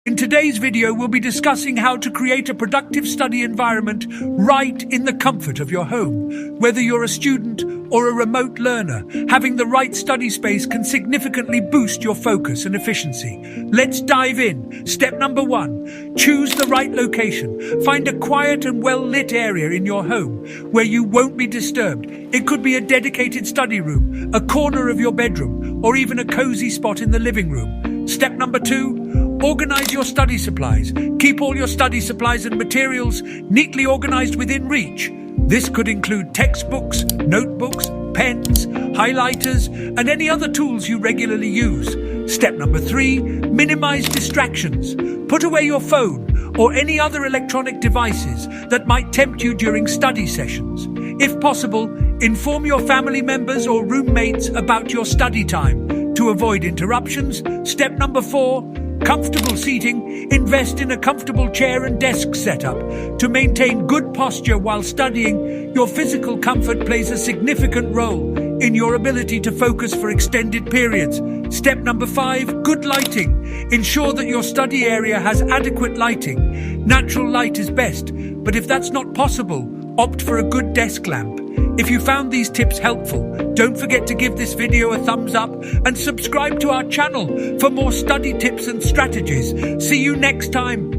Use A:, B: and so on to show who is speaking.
A: In today's video, we'll be discussing how to create a productive study environment right in the comfort of your home. Whether you're a student or a remote learner, having the right study space can significantly boost your focus and efficiency. Let's dive in. Step number 1, choose the right location. Find a quiet and well-lit area in your home where you won't be disturbed. It could be a dedicated study room, a corner of your bedroom, or even a cozy spot in the living room. Step number 2, organize your study supplies. Keep all your study supplies and materials neatly organized within reach. This could include textbooks, notebooks, pens, highlighters, and any other tools you regularly use. Step number 3, minimize distractions. Put away your phone or any other electronic devices that might tempt you during study sessions. If possible, inform your family members or roommates about your study time to avoid interruptions. Step number 4, comfortable seating. Invest in a comfortable chair and desk setup. To maintain good posture while studying, your physical comfort plays a significant role in your ability to focus for extended periods. Step number 5, good lighting. Ensure that your study area has adequate lighting. Natural light is best, but if that's not possible, opt for a good desk lamp. If you found these tips helpful, don't forget to give this video a thumbs up and subscribe to our channel for more study tips and strategies. See you next time.